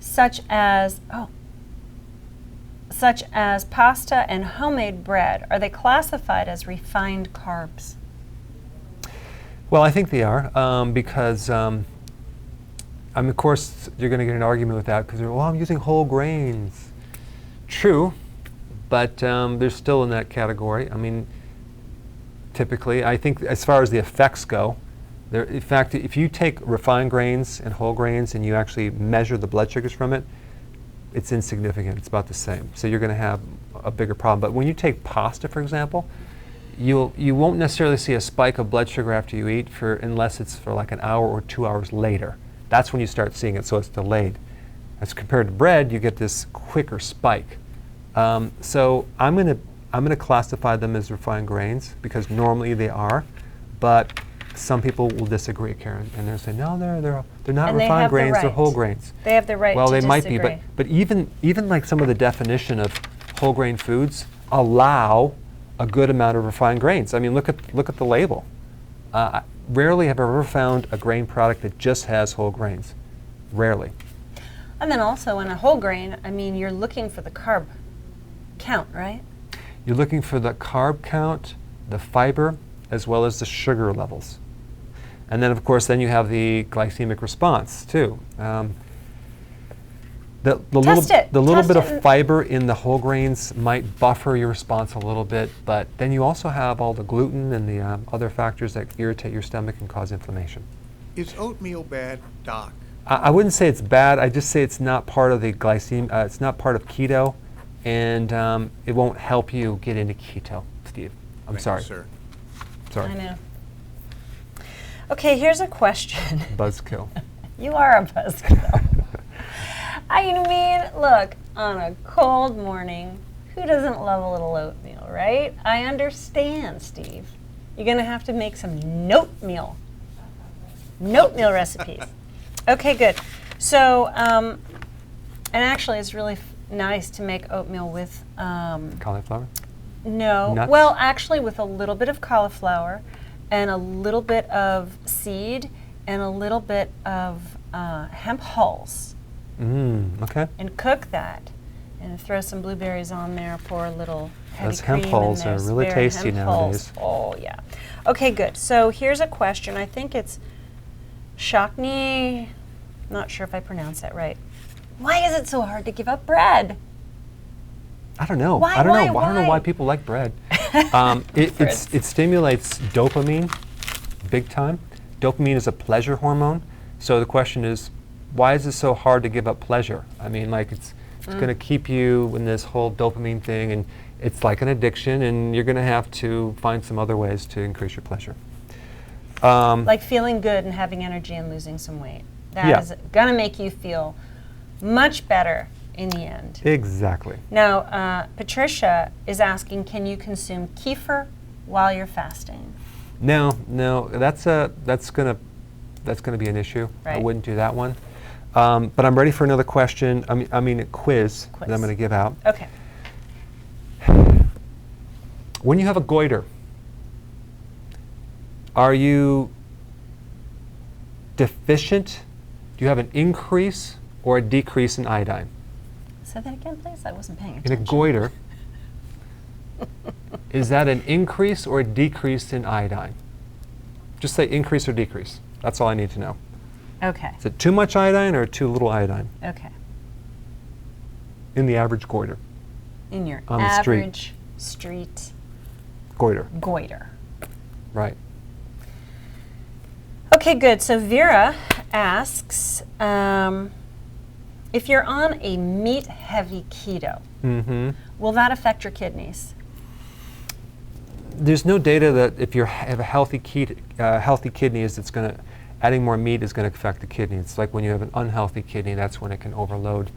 such as pasta and homemade bread, are they classified as refined carbs? Well, I think they are, because of course you're going to get an argument with that, because I'm using whole grains. True, but they're still in that category. I mean, typically, I think as far as the effects go, in fact, if you take refined grains and whole grains and you actually measure the blood sugars from it, it's insignificant. It's about the same. So you're going to have a bigger problem. But when you take pasta, for example, you won't necessarily see a spike of blood sugar after you eat unless it's for like an hour or 2 hours later. That's when you start seeing it, so it's delayed. As compared to bread, you get this quicker spike. So I'm going I'm going to classify them as refined grains because normally they are, but some people will disagree, Karen, and they'll say, no, they're not And they refined have the grains, they're right. whole grains. They have the right Well, to they might be, disagree. but even like some of the definition of whole grain foods allow a good amount of refined grains. I mean, look at the label. Rarely have I ever found a grain product that just has whole grains. Rarely. And then also in a whole grain, I mean, you're looking for the carb count, right? You're looking for the carb count, the fiber, as well as the sugar levels. And then, of course, then you have the glycemic response, too. The little bit of fiber in the whole grains might buffer your response a little bit, but then you also have all the gluten and the other factors that irritate your stomach and cause inflammation. Is oatmeal bad, Doc? I wouldn't say it's bad. I just say it's not part of the glycemic. It's not part of keto, and it won't help you get into keto, Steve. I'm sorry. Thank you, sir. Sorry. I know. Okay, here's a question. Buzzkill. You are a buzzkill. I mean, look, on a cold morning, who doesn't love a little oatmeal, right? I understand, Steve. You're going to have to make some notemeal recipes. Okay, good. So, and actually, it's really nice to make oatmeal with Cauliflower? no. Nuts? Well, actually, with a little bit of cauliflower and a little bit of seed and a little bit of hemp hulls. Okay. And cook that, and throw some blueberries on there. Pour a little heavy Those cream hemp hulls in there. are really spare tasty hemp hulls. nowadays. Oh yeah. Okay, good. So here's a question. I think it's Shakni. Not sure if I pronounced that right. Why is it so hard to give up bread? I don't know. Why, I don't know. why, I don't know why? why people like bread. It stimulates dopamine, big time. Dopamine is a pleasure hormone. So the question is, why is it so hard to give up pleasure? I mean, like it's going to keep you in this whole dopamine thing, and it's like an addiction, and you're going to have to find some other ways to increase your pleasure. Like feeling good and having energy and losing some weight. That is going to make you feel much better in the end. Exactly. Now, Patricia is asking, can you consume kefir while you're fasting? No, that's gonna be an issue. I Right. wouldn't do that one. But I'm ready for another question. I mean a quiz that I'm going to give out. Okay. When you have a goiter, are you deficient? Do you have an increase or a decrease in iodine? Say that again, please. I wasn't paying In attention. a goiter, is that an increase or a decrease in iodine? Just say increase or decrease. That's all I need to know. Okay. Is it too much iodine or too little iodine Okay. in the average goiter? In your On the street. average street Goiter, goiter. right. Okay, good. So Vera asks, if you're on a meat-heavy keto, will that affect your kidneys? There's no data that if you have a healthy kidneys, it's going to adding more meat is going to affect the kidney. It's like when you have an unhealthy kidney, that's when it can overload.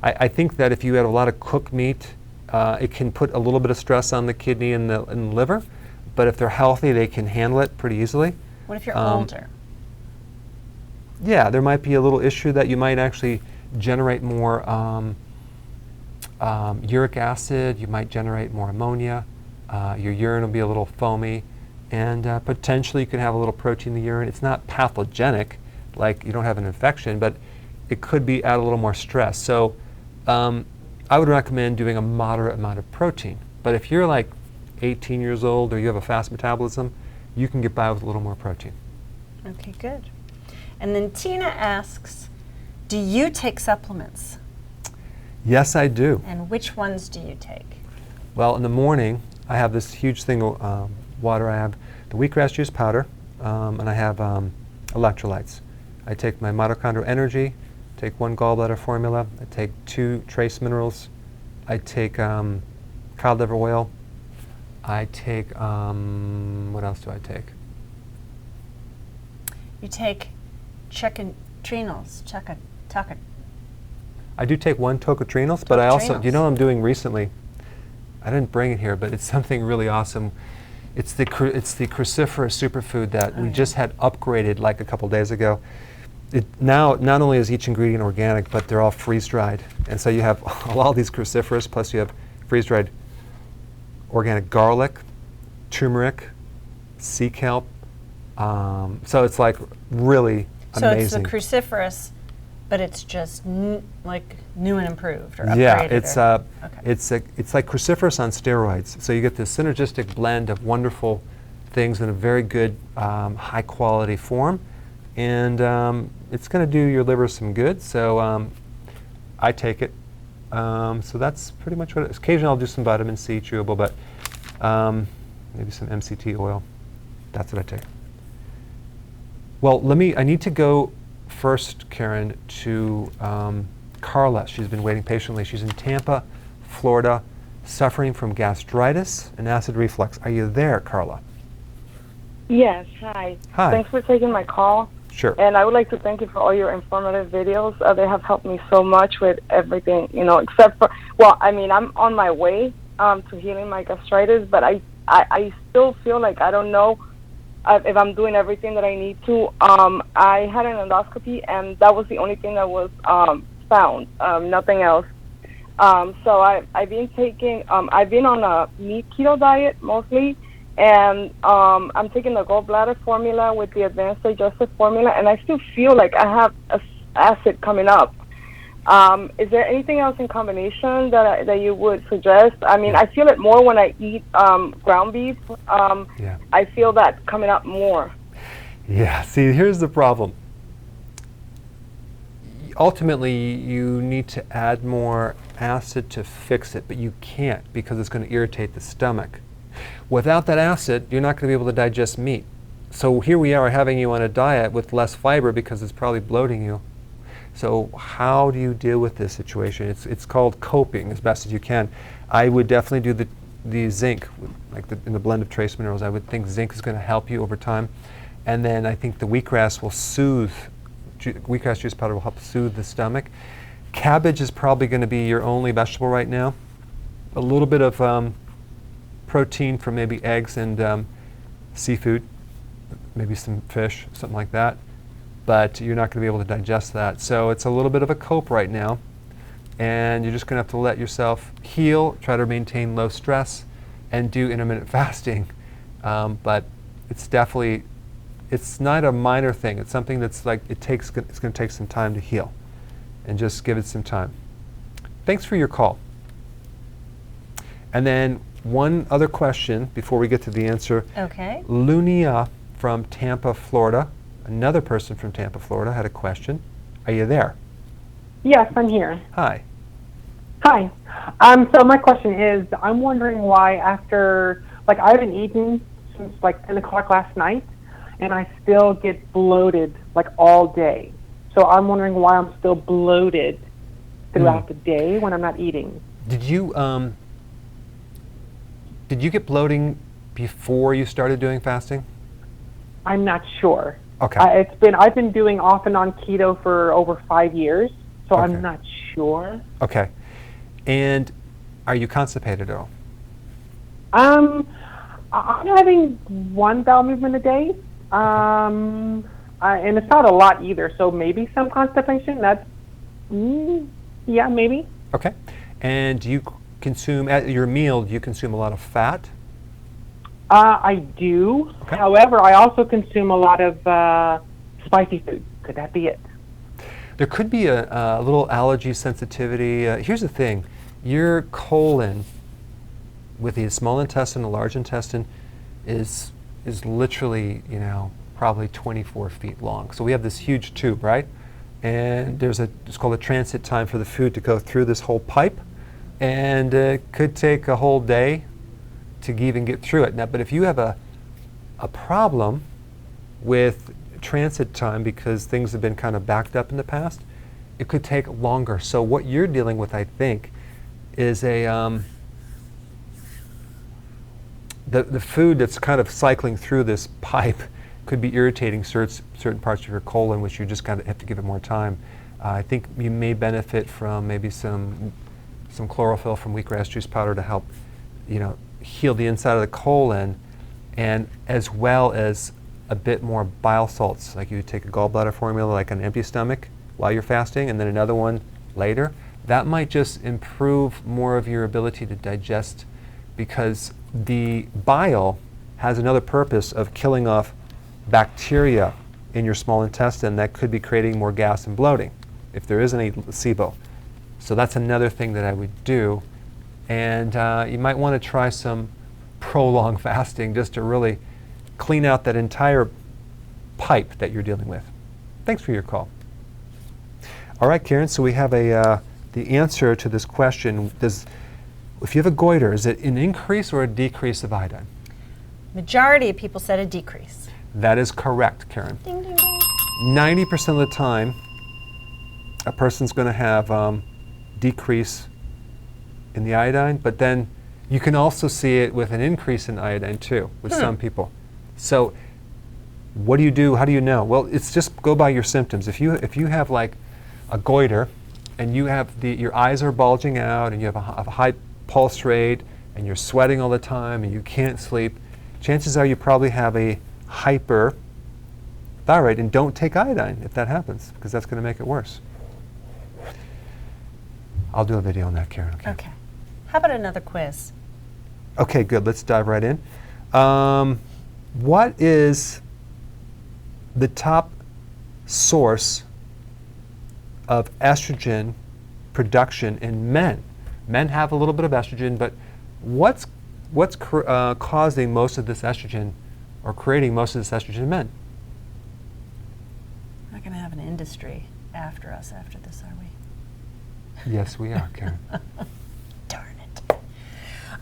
I think that if you had a lot of cooked meat, it can put a little bit of stress on the kidney and the liver, but if they're healthy, they can handle it pretty easily. What if you're older? Yeah, there might be a little issue that you might actually generate more uric acid, you might generate more ammonia, your urine will be a little foamy, and potentially you could have a little protein in the urine. It's not pathogenic, like you don't have an infection, but it could be add a little more stress. So I would recommend doing a moderate amount of protein. But if you're like 18 years old or you have a fast metabolism, you can get by with a little more protein. Okay, good. And then Tina asks, do you take supplements? Yes, I do. And which ones do you take? Well, in the morning, I have this huge thing of water. I have the wheatgrass juice powder, and I have electrolytes. I take my mitochondrial energy, take 1 gallbladder formula, I take 2 trace minerals, I take cod liver oil, I take, what else do I take? You take tocotrienols, I do take 1 tocotrienols, but I also, do you know what I'm doing recently? I didn't bring it here, but it's something really awesome. It's the Cruciferous Superfood that we just had upgraded like a couple days ago. It now not only is each ingredient organic, but they're all freeze-dried. And so you have all these cruciferous, plus you have freeze-dried organic garlic, turmeric, sea kelp. So it's like really So amazing. it's the cruciferous, but it's just like new and improved or upgraded. Yeah, it's like cruciferous on steroids. So you get this synergistic blend of wonderful things in a very good, high quality form, and it's going to do your liver some good. So I take it. So that's pretty much what it is. Occasionally I'll do some vitamin C chewable, but maybe some MCT oil. That's what I take. Well, I need to go first, Karen, to Carla. She's been waiting patiently. She's in Tampa, Florida, suffering from gastritis and acid reflux. Are you there, Carla? Yes, hi. Hi. Thanks for taking my call. Sure. And I would like to thank you for all your informative videos. They have helped me so much with everything, except for, well, I mean, I'm on my way to healing my gastritis, but I still feel like I don't know if I'm doing everything that I need to. I had an endoscopy, and that was the only thing that was found, nothing else. So I've been I've been on a meat keto diet mostly, and I'm taking the gallbladder formula with the advanced digestive formula, and I still feel like I have acid coming up. Is there anything else in combination that you would suggest? I mean, I feel it more when I eat ground beef. I feel that coming up more. Yeah, see, here's the problem. Ultimately, you need to add more acid to fix it, but you can't because it's going to irritate the stomach. Without that acid, you're not going to be able to digest meat. So here we are having you on a diet with less fiber because it's probably bloating you. So how do you deal with this situation? It's called coping as best as you can. I would definitely do the zinc, like in the blend of trace minerals. I would think zinc is going to help you over time. And then I think the wheatgrass will wheatgrass juice powder will help soothe the stomach. Cabbage is probably going to be your only vegetable right now. A little bit of protein from maybe eggs and seafood, maybe some fish, something like that. But you're not going to be able to digest that. So it's a little bit of a cope right now. And you're just going to have to let yourself heal, try to maintain low stress, and do intermittent fasting. But it's definitely, it's not a minor thing. It's something that's like, it's going to take some time to heal. And just give it some time. Thanks for your call. And then one other question before we get to the answer. Okay. Lunia from Tampa, Florida. Another person from Tampa, Florida had a question. Are you there? Yes, I'm here. Hi. Hi. So my question is, I'm wondering why after, I haven't eaten since 10 o'clock last night, and I still get bloated all day. So I'm wondering why I'm still bloated throughout the day when I'm not eating. Did you get bloating before you started doing fasting? I'm not sure. Okay. I've been doing off and on keto for over 5 years, so I'm not sure. Okay. And are you constipated at all? I'm having one bowel movement a day, and it's not a lot either. So maybe some constipation. That's yeah, maybe. Okay. And do you consume at your meal? Do you consume a lot of fat? I do. Okay. However, I also consume a lot of spicy food. Could that be it? There could be a little allergy sensitivity. Here's the thing. Your colon with the small intestine, the large intestine, is literally, probably 24 feet long. So we have this huge tube, right? And it's called a transit time for the food to go through this whole pipe. And it could take a whole day to even get through it. Now, but if you have a problem with transit time because things have been kind of backed up in the past, it could take longer. So what you're dealing with, I think, is the food that's kind of cycling through this pipe could be irritating certain parts of your colon, which you just kind of have to give it more time. I think you may benefit from maybe some chlorophyll from wheatgrass juice powder to help heal the inside of the colon, and as well as a bit more bile salts. Like you would take a gallbladder formula like on an empty stomach while you're fasting, and then another one later. That might just improve more of your ability to digest, because the bile has another purpose of killing off bacteria in your small intestine that could be creating more gas and bloating if there is any SIBO. So that's another thing that I would do. And you might want to try some prolonged fasting just to really clean out that entire pipe that you're dealing with. Thanks for your call. All right, Karen, so we have the answer to this question. If you have a goiter, is it an increase or a decrease of iodine? Majority of people said a decrease. That is correct, Karen. Ding, ding, ding. 90% of the time, a person's going to have decrease in the iodine, but then you can also see it with an increase in iodine too, with some people. So what do you do? How do you know? Well, it's just go by your symptoms. If you have like a goiter and you have your eyes are bulging out and you have a high pulse rate and you're sweating all the time and you can't sleep, chances are you probably have a hyperthyroid, and don't take iodine if that happens, because that's going to make it worse. I'll do a video on that, Karen. Okay. How about another quiz? Okay, good. Let's dive right in. What is the top source of estrogen production in men? Men have a little bit of estrogen, but what's causing most of this estrogen, or creating most of this estrogen in men? We're not going to have an industry after us after this, are we? Yes, we are, Karen. Darn it.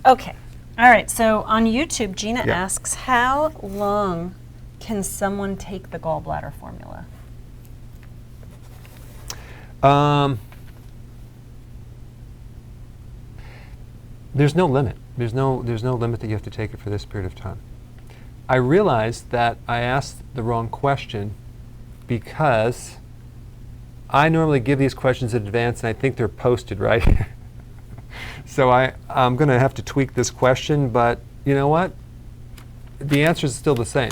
Okay. All right. So on YouTube, Gina asks, how long can someone take the gallbladder formula? There's no limit. There's no limit that you have to take it for this period of time. I realized that I asked the wrong question because I normally give these questions in advance and I think they're posted, right? So I'm going to have to tweak this question, but you know what? The answer is still the same.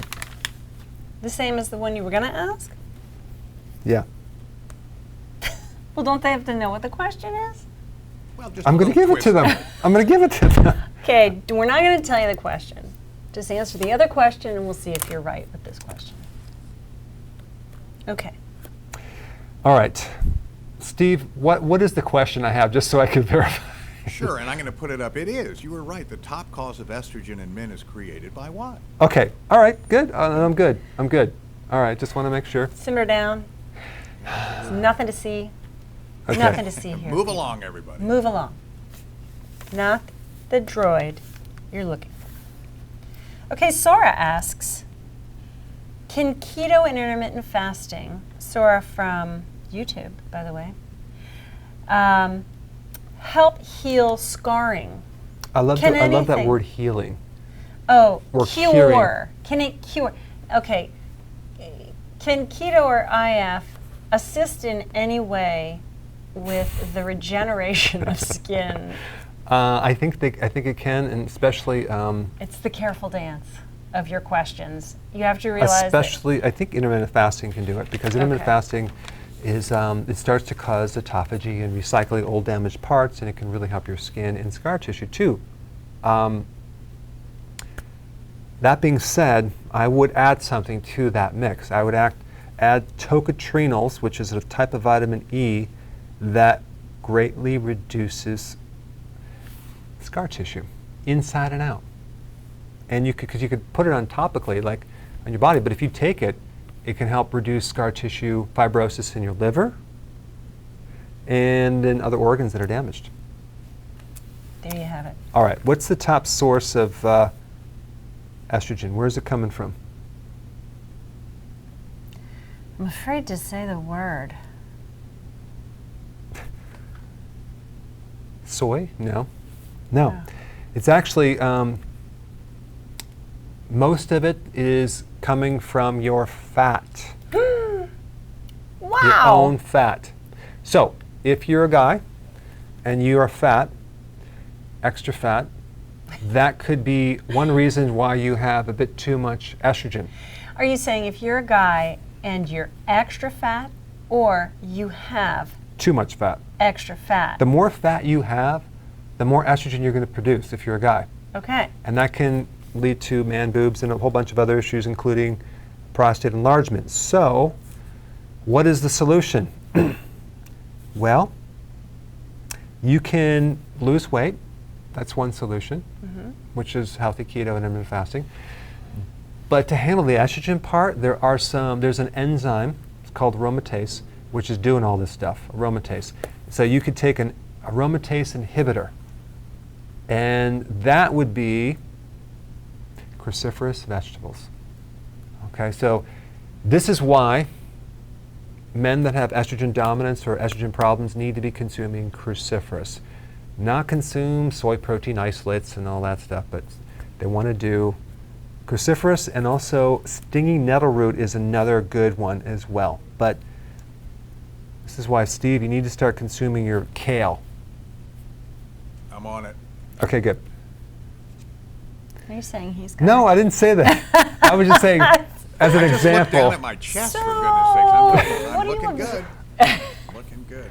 The same as the one you were going to ask? Yeah. Well, don't they have to know what the question is? Well, just I'm going to give it to them. I'm going to give it to them. Okay, we're not going to tell you the question. Just answer the other question and we'll see if you're right with this question. Okay. All right. Steve, what is the question I have, just so I can verify? Sure, and I'm going to put it up. It is. You were right. The top cause of estrogen in men is created by what? Okay. All right. Good. I'm good. I'm good. All right. Just want to make sure. Simmer down. There's nothing to see. Okay. Nothing to see here. Move along, everybody. Move along. Not the droid you're looking for. Okay, Sora asks, can keto and intermittent fasting, Sora from YouTube, by the way, help heal scarring? I love that word, healing. Oh, Or cure. curing. Can it cure? Okay. Can keto or IF assist in any way with the regeneration of skin? I think it can, and especially. It's the careful dance of your questions. You have to realize. Especially, I think intermittent fasting can do it, because intermittent fasting is it starts to cause autophagy and recycling old damaged parts, and it can really help your skin and scar tissue too. That being said, I would add something to that mix. I would add tocotrienols, which is a type of vitamin E that greatly reduces scar tissue, inside and out. And because you could put it on topically, like on your body, but if you take it, it can help reduce scar tissue fibrosis in your liver and in other organs that are damaged. There you have it. All right, what's the top source of estrogen? Where is it coming from? I'm afraid to say the word. Soy? No. No. It's actually, most of it is coming from your fat. Wow. Your own fat. So, if you're a guy and you are fat, extra fat, that could be one reason why you have a bit too much estrogen. Are you saying if you're a guy and you're extra fat, or you have Too much fat. extra fat? The more fat you have, the more estrogen you're going to produce if you're a guy. Okay. And that can lead to man boobs and a whole bunch of other issues, including prostate enlargement. So, what is the solution? Well, you can lose weight. That's one solution, which is healthy keto and intermittent fasting. But to handle the estrogen part, there's an enzyme, it's called aromatase, which is doing all this stuff, aromatase. So you could take an aromatase inhibitor, and that would be cruciferous vegetables. Okay, so this is why men that have estrogen dominance or estrogen problems need to be consuming cruciferous. Not consume soy protein isolates and all that stuff, but they want to do cruciferous, and also stinging nettle root is another good one as well. But this is why, Steve, you need to start consuming your kale. I'm on it. Okay, good. Are you saying he's got No, I didn't say that. I was just saying, as an Look example. down at my chest, for goodness So, sakes. what I'm do you looking obs- good. Looking good.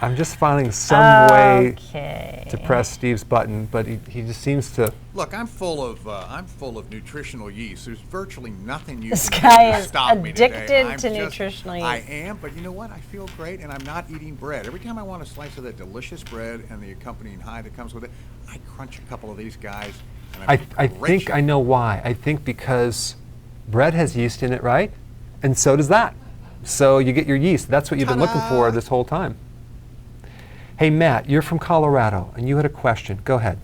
I'm just finding some way Okay. to press Steve's button, but he just seems to. Look, I'm full of nutritional yeast. There's virtually nothing you This can guy do to is stop me today. addicted I'm to just- nutritional I yeast. am, but you know what? I feel great, and I'm not eating bread. Every time I want a slice of that delicious bread and the accompanying high that comes with it, I crunch a couple of these guys. And I think I know why. I think because bread has yeast in it, right? And so does that. So you get your yeast. That's what you've been looking for this whole time. Hey, Matt, you're from Colorado, and you had a question. Go ahead.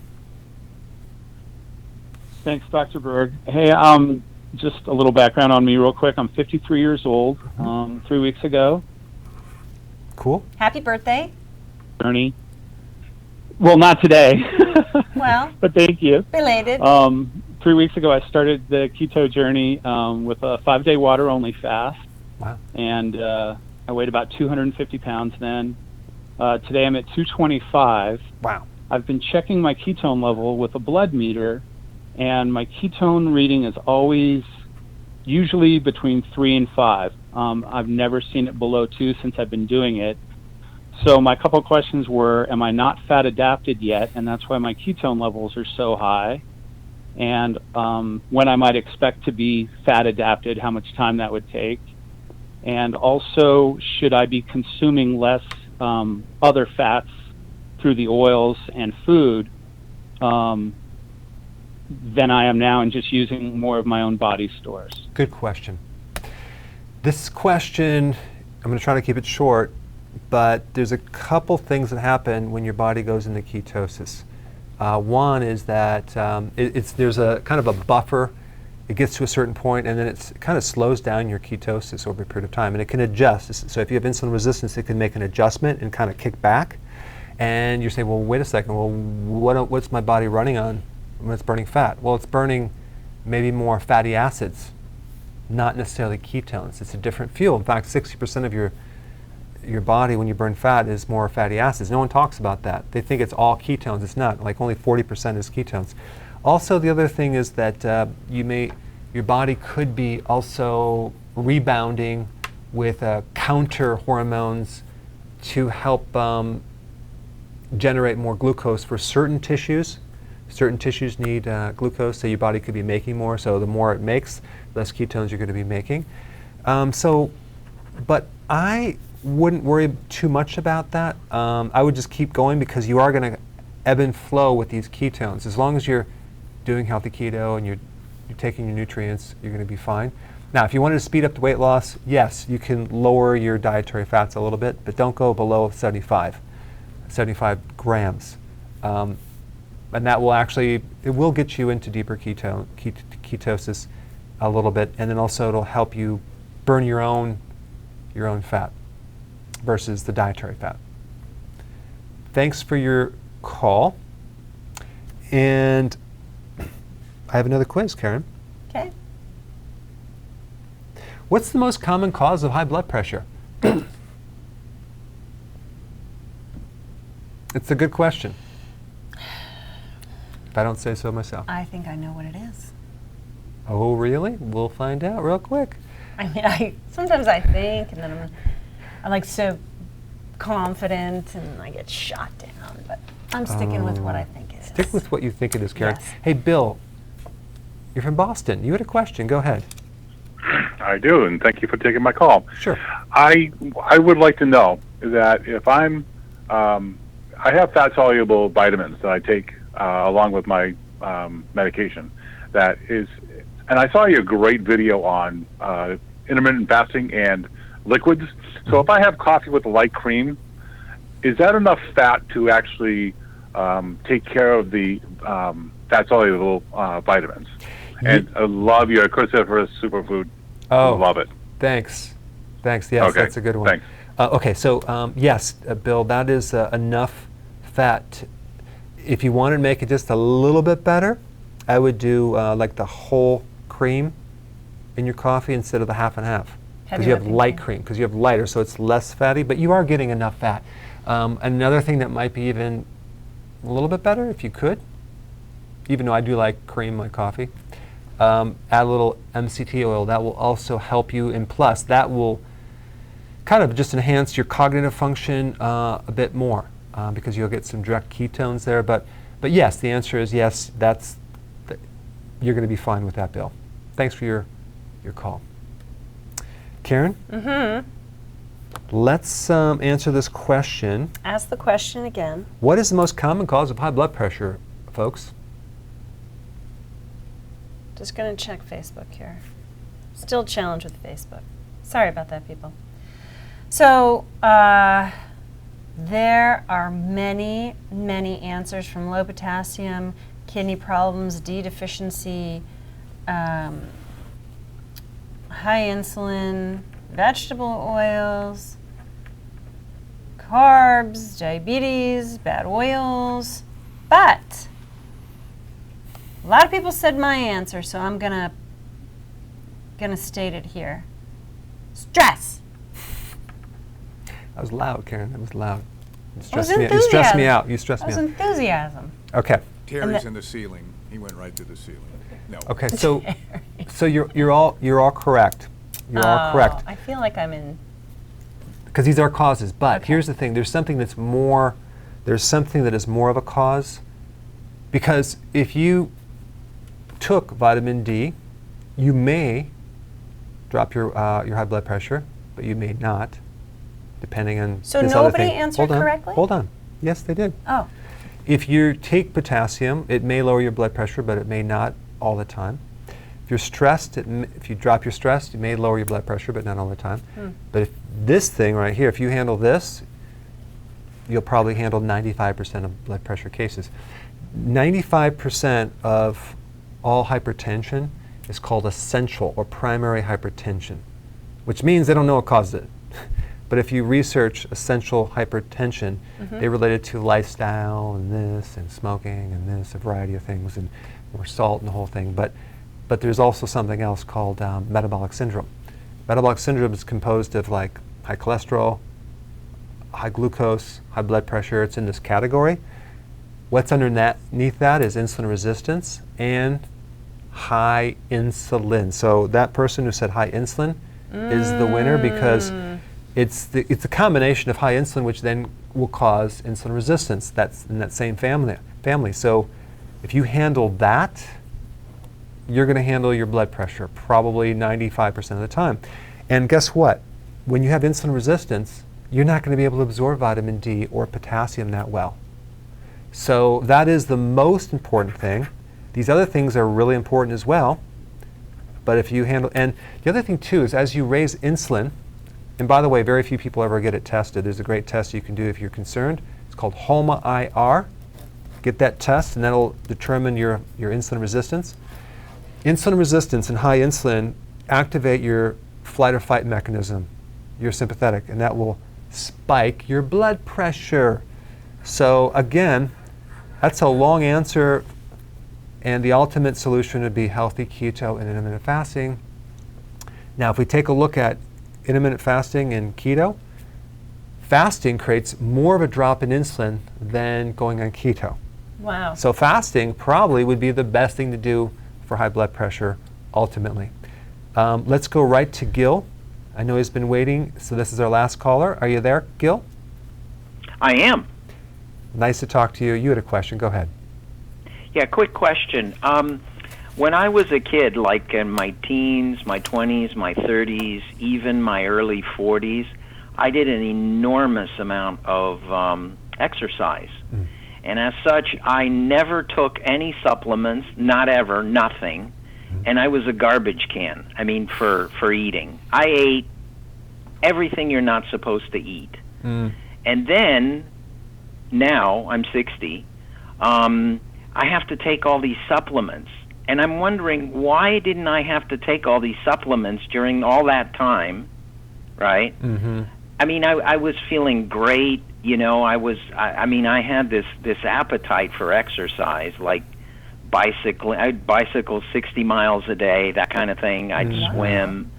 Thanks, Dr. Berg. Hey, just a little background on me real quick. I'm 53 years old, 3 weeks ago. Cool. Happy birthday. Journey. Well, not today. Well, but thank you. belated. 3 weeks ago, I started the keto journey with a 5-day water-only fast. Wow. And I weighed about 250 pounds then. Today I'm at 225. Wow. I've been checking my ketone level with a blood meter, and my ketone reading is always usually between 3 and 5. I've never seen it below 2 since I've been doing it. So my couple questions were, am I not fat adapted yet? And that's why my ketone levels are so high. And when I might expect to be fat adapted, how much time that would take. And also, should I be consuming less other fats through the oils and food than I am now, and just using more of my own body stores? Good question. This question, I'm going to try to keep it short, but there's a couple things that happen when your body goes into ketosis. One is that there's a kind of a buffer. It gets to a certain point, and then it kind of slows down your ketosis over a period of time, and it can adjust. So if you have insulin resistance, it can make an adjustment and kind of kick back. And you're saying, well, wait a second, well, what's my body running on when it's burning fat? Well, it's burning maybe more fatty acids, not necessarily ketones. It's a different fuel. In fact, 60% of your body when you burn fat is more fatty acids. No one talks about that. They think it's all ketones. It's not. Like only 40% is ketones. Also, the other thing is that your body could be also rebounding with counter hormones to help generate more glucose for certain tissues. Certain tissues need glucose, so your body could be making more. So the more it makes, less ketones you're going to be making. But I wouldn't worry too much about that. I would just keep going, because you are going to ebb and flow with these ketones. As long as you're doing healthy keto and you're taking your nutrients, you're going to be fine. Now, if you wanted to speed up the weight loss, yes, you can lower your dietary fats a little bit, but don't go below 75 grams. And that will it will get you into deeper ketosis a little bit, and then also it'll help you burn your own fat versus the dietary fat. Thanks for your call. And I have another quiz, Karen. Okay. What's the most common cause of high blood pressure? It's a good question. if I don't say so myself. I think I know what it is. Oh, really? We'll find out real quick. I mean, sometimes I think, and then I'm like so confident, and I get shot down. But I'm sticking with what I think it is. Stick with what you think it is, Karen. Yes. Hey, Bill, you're from Boston. You had a question. Go ahead. I do, and thank you for taking my call. Sure. I would like to know that if I'm, I have fat-soluble vitamins that I take along with my medication. That is, and I saw your great video on intermittent fasting and liquids. So if I have coffee with light cream, is that enough fat to actually take care of the fat-soluble vitamins? And I love your Cruciferous Superfood. Oh, love it. Thanks. Yes, okay. That's a good one. Thanks. Okay, so yes, Bill, that is enough fat. If you want to make it just a little bit better, I would do like the whole cream in your coffee instead of the half and half. Because you have light cream, because you have lighter, so it's less fatty, but you are getting enough fat. Another thing that might be even a little bit better, if you could, even though I do like cream in my coffee, add a little MCT oil. That will also help you, and plus that will kind of just enhance your cognitive function a bit more because you'll get some direct ketones there. But yes, the answer is yes. You're going to be fine with that, Bill. Thanks for your call. Karen? Mm-hmm. Let's answer this question. Ask the question again. What is the most common cause of high blood pressure, folks? Just going to check Facebook here. Still challenged with Facebook. Sorry about that, people. So there are many, many answers, from low potassium, kidney problems, D deficiency, high insulin, vegetable oils, carbs, diabetes, bad oils. But a lot of people said my answer, so I'm gonna state it here. Stress. That was loud, Karen. That was loud. You It was stressed me out. You stressed me out. That was enthusiasm. Okay. Terry's in the ceiling. He went right to the ceiling. No. Okay. So you're all correct. You're all correct. I feel like I'm in. Because these are causes, but here's the thing: there's something that is more of a cause. Because if you took vitamin D, you may drop your high blood pressure, but you may not, depending on So this nobody other thing. answered correctly? Hold on. Yes, they did. Oh. If you take potassium, it may lower your blood pressure, but it may not all the time. If you're stressed, if you drop your stress, it may lower your blood pressure, but not all the time. But if this thing right here, if you handle this, you'll probably handle 95% of blood pressure cases. 95% of all hypertension is called essential or primary hypertension, which means they don't know what causes it. But if you research essential hypertension, they relate it to lifestyle and this and smoking and this, a variety of things, and more salt and the whole thing. But there's also something else called metabolic syndrome. Metabolic syndrome is composed of like high cholesterol, high glucose, high blood pressure. It's in this category. What's underneath that is insulin resistance and high insulin. So that person who said high insulin is the winner, because it's a combination of high insulin, which then will cause insulin resistance. That's in that same family. So if you handle that, you're going to handle your blood pressure probably 95% of the time. And guess what? When you have insulin resistance, you're not going to be able to absorb vitamin D or potassium that well. So that is the most important thing. These other things are really important as well. But if you handle, and the other thing too is as you raise insulin, and by the way, very few people ever get it tested. There's a great test you can do if you're concerned. It's called HOMA-IR. Get that test and that'll determine your insulin resistance. Insulin resistance and high insulin activate your flight or fight mechanism, your sympathetic, and that will spike your blood pressure. So again, that's a long answer, and the ultimate solution would be healthy keto and intermittent fasting. Now, if we take a look at intermittent fasting and keto, fasting creates more of a drop in insulin than going on keto. Wow. So fasting probably would be the best thing to do for high blood pressure ultimately. Let's go right to Gil. I know he's been waiting, so this is our last caller. Are you there, Gil? I am. Nice to talk to you. You had a question. Go ahead. Yeah, quick question. When I was a kid, like in my teens, my 20s, my 30s, even my early 40s, I did an enormous amount of exercise. Mm. And as such, I never took any supplements, not ever, nothing. Mm. And I was a garbage can, I mean, for eating. I ate everything you're not supposed to eat. Mm. And then, now, I'm 60, I have to take all these supplements. And I'm wondering, why didn't I have to take all these supplements during all that time, right? Mm-hmm. I mean, I was feeling great, you know, I had this appetite for exercise, like I'd bicycle 60 miles a day, that kind of thing. I'd swim,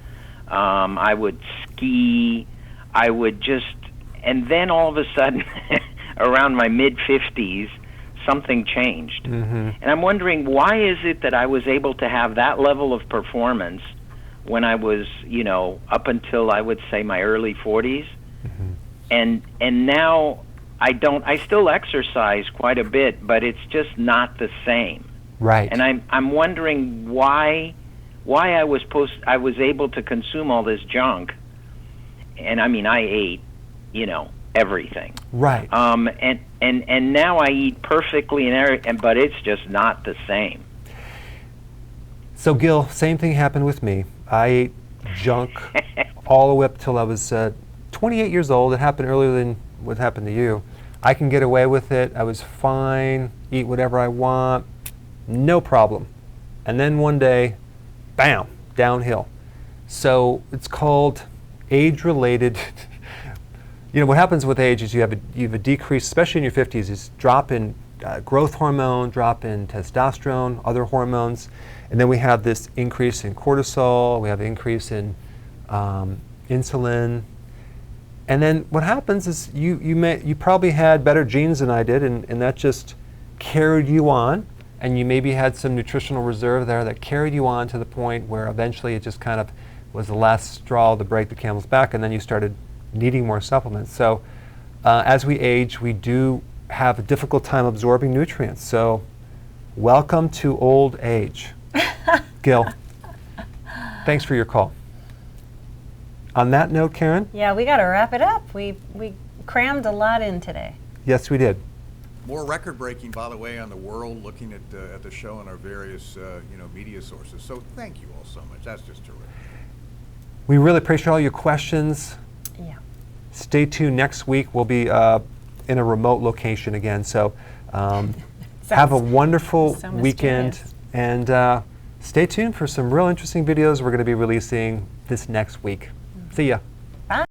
I would ski, I would just, and then all of a sudden, around my mid-50s, something changed. Mm-hmm. And I'm wondering, why is it that I was able to have that level of performance when I was, you know, up until I would say my early 40s? Mm-hmm. And now I still exercise quite a bit, but it's just not the same. Right. And I'm wondering why I was able to consume all this junk. And I mean, I ate, you know, everything. Right. And now I eat perfectly but it's just not the same. So Gil, same thing happened with me. I ate junk all the way up till I was 28 years old. It happened earlier than what happened to you. I can get away with it. I was fine, eat whatever I want, no problem. And then one day, bam, downhill. So it's called age-related. You know, what happens with age is you have a decrease, especially in your 50s, is drop in growth hormone, drop in testosterone, other hormones, and then we have this increase in cortisol, we have an increase in insulin, and then what happens is you probably had better genes than I did, and that just carried you on, and you maybe had some nutritional reserve there that carried you on to the point where eventually it just kind of was the last straw to break the camel's back, and then you started needing more supplements. So as we age, we do have a difficult time absorbing nutrients. So welcome to old age. Gil, thanks for your call. On that note, Karen? Yeah, we got to wrap it up. We crammed a lot in today. Yes, we did. More record-breaking, by the way, on the world, looking at the show and our various media sources. So thank you all so much. That's just terrific. We really appreciate all your questions. Yeah. Stay tuned. Next week we'll be in a remote location again. So have a wonderful weekend, and stay tuned for some real interesting videos we're going to be releasing this next week. See ya. Bye.